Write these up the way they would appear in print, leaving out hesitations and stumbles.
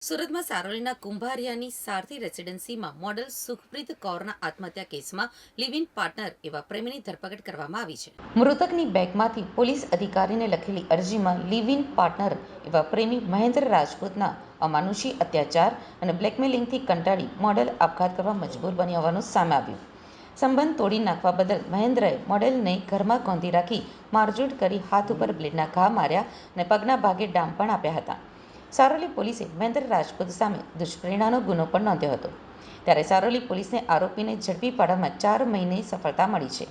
સુરતમાં સારોલીના કુંભારિયાની સારથી રેસિડેન્સીમાં મોડલ સુખપ્રીત કૌરના આત્મહત્યા કેસમાં લિવ ઇન પાર્ટનર એવા પ્રેમીની ધરપકડ કરવામાં આવી છે. મૃતકની બેગમાંથી પોલીસ અધિકારીને લખેલી અરજીમાં લિવ ઇન પાર્ટનર એવા પ્રેમી મહેન્દ્ર રાજપૂતના અમાનુષી અત્યાચાર અને બ્લેકમેલિંગથી કંટાળી મોડલ આપઘાત કરવા મજબૂર બની હોવાનું સામે આવ્યું. સંબંધ તોડી નાખવા બદલ મહેન્દ્રએ મોડેલને ઘરમાં ગોંધી રાખી મારઝૂડ કરી હાથ ઉપર બ્લેડના ઘા માર્યા અને પગના ભાગે ડામ પણ આપ્યા હતા. સારોલી પોલીસે મહેન્દ્ર રાજપૂત સામે દુષ્પ્રેરણાનો ગુનો પણ નોંધ્યો હતો. ત્યારે સારોલી પોલીસને આરોપીને ઝડપી પાડવામાં 4 મહિને સફળતા મળી છે.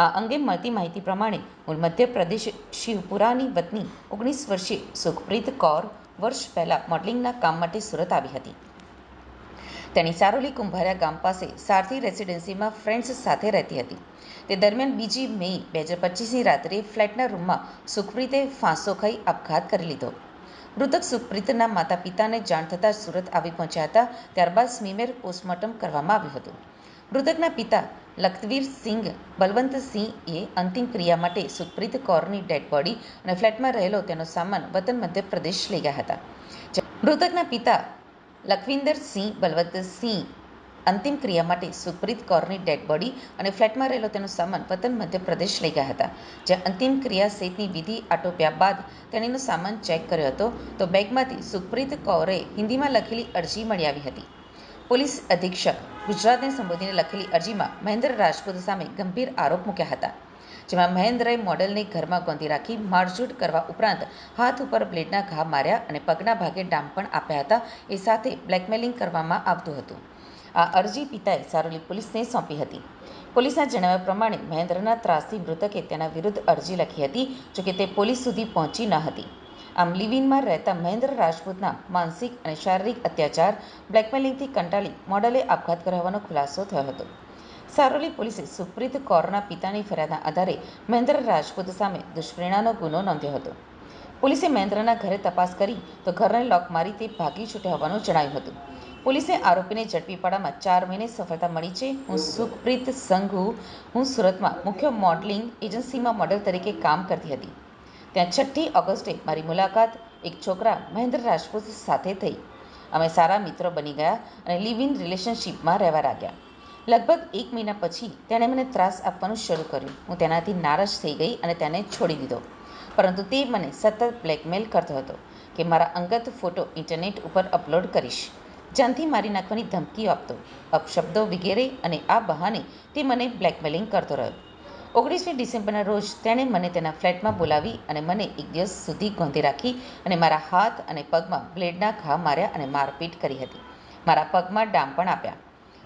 આ અંગે મળતી માહિતી પ્રમાણે મૂળ મધ્યપ્રદેશ શિવપુરાની વતની 19 વર્ષીય સુખપ્રીત કૌર વર્ષ પહેલા મોડલિંગના કામ માટે સુરત આવી હતી. તેણી સારોલી કુંભારિયા ગામ પાસે સારથી રેસિડેન્સીમાં ફ્રેન્ડ્સ સાથે રહેતી હતી. તે દરમિયાન 2 મે 2025ની રાત્રે ફ્લેટના રૂમમાં સુખપ્રીતે ફાંસો ખાઈ આપઘાત કરી લીધો. મૃતક સુખપ્રીતના માતા પિતાને જાણ થતાં સુરત આવી પહોંચ્યા હતા. ત્યારબાદ સ્મીમેર પોસ્ટમોર્ટમ કરવામાં આવ્યું હતું. મૃતકના પિતા લખતવીરસિંહ બલવંતસિંહે અંતિમ ક્રિયા માટે સુખપ્રીત કૌરની ડેડ બોડી અને ફ્લેટમાં રહેલો તેનો સામાન વતન મધ્યપ્રદેશ લઈ ગયા હતા. મૃતકના પિતા લખવિંદરસિંહ બલવંતસિંહ અંતિમ ક્રિયા માટે સુખપ્રીત કૌરની ડેડ બોડી અને ફ્લેટમાં રહેલો તેનો સામાન વતન મધ્યપ્રદેશ લઈ ગયા હતા. જ્યાં અંતિમ ક્રિયા સહિતની વિધિ આટોપ્યા બાદ તેણીનો સામાન ચેક કર્યો હતો તો બેગમાંથી સુખપ્રીત કૌરે હિન્દીમાં લખેલી અરજી મળી આવી હતી. પોલીસ અધિક્ષક ગુજરાતને સંબોધીને લખેલી અરજીમાં મહેન્દ્ર રાજપૂત સામે ગંભીર આરોપ મૂક્યા હતા. જેમાં મહેન્દ્રએ મોડેલને ઘરમાં ગોંધી રાખી મારઝૂડ કરવા ઉપરાંત હાથ ઉપર બ્લેડના ઘા માર્યા અને પગના ભાગે ડામ પણ આપ્યા હતા. એ સાથે બ્લેકમેલિંગ કરવામાં આવતું હતું. આ અરજી પિતાએ સારોલી પોલીસને સોંપી હતી. પોલીસના જણાવ્યા પ્રમાણે મહેન્દ્રના ત્રાસથી મૃતકે તેના વિરુદ્ધ અરજી લખી હતી, જોકે તે પોલીસ સુધી પહોંચી ન હતી. આમ લિવ ઇનમાં રહેતા મહેન્દ્ર રાજપૂતના માનસિક અને શારીરિક અત્યાચાર, બ્લેકમેલિંગથી કંટાળી મોડલે આપઘાત કર્યો હોવાનો ખુલાસો થયો હતો. સારોલી પોલીસે સુખપ્રીત કૌરના પિતાની ફરિયાદના આધારે મહેન્દ્ર રાજપૂત સામે દુષ્પ્રેરણાનો ગુનો નોંધ્યો હતો. પોલીસે મહેન્દ્રના ઘરે તપાસ કરી તો ઘરને લોક મારી તે ભાગી છૂટ્યા હોવાનું જણાયું હતું. પોલીસે આરોપીને ઝડપી પાડવામાં 4 મહિને સફળતા મળી છે. હું સુખપ્રીત સંઘુ. હું સુરતમાં મુખ્ય મોડલિંગ એજન્સીમાં મોડલ તરીકે કામ કરતી હતી. ત્યાં 6ઠી ઓગસ્ટે મારી મુલાકાત એક છોકરા મહેન્દ્ર રાજપૂત સાથે થઈ. અમે સારા મિત્રો બની ગયા અને લિવ ઇન રિલેશનશિપમાં રહેવા લાગ્યા. લગભગ 1 મહિના પછી તેણે મને ત્રાસ આપવાનું શરૂ કર્યું. હું તેનાથી નારાજ થઈ ગઈ અને તેને છોડી દીધો. પરંતુ તે મને સતત બ્લેકમેલ કરતો હતો કે મારા અંગત ફોટો ઇન્ટરનેટ ઉપર અપલોડ કરીશ, જાનથી મારી નાખવાની ધમકીઓ આપતો, અપશબ્દો વગેરે, અને આ બહાને તે મને બ્લેકમેલિંગ કરતો રહ્યો. 19મી ડિસેમ્બરના રોજ તેણે મને તેના ફ્લેટમાં બોલાવી અને મને 1 દિવસ સુધી ગોંધી રાખી અને મારા હાથ અને પગમાં બ્લેડના ઘા માર્યા અને મારપીટ કરી હતી. મારા પગમાં ડામ પણ આપ્યા.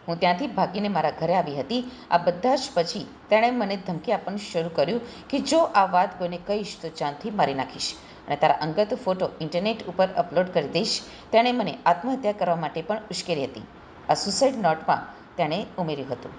હું ત્યાંથી ભાગીને મારા ઘરે આવી હતી. આ બધા જ પછી તેણે મને ધમકી આપવાનું શરૂ કર્યું કે જો આ વાત કોઈને કહીશ તો જાનથી મારી નાખીશ અને તારા અંગત ફોટો ઇન્ટરનેટ ઉપર અપલોડ કરી દઈશ. તેણે મને આત્મહત્યા કરવા માટે પણ ઉશ્કેરી હતી. આ સુસાઇડ નોટમાં તેણે ઉમેર્યું હતું.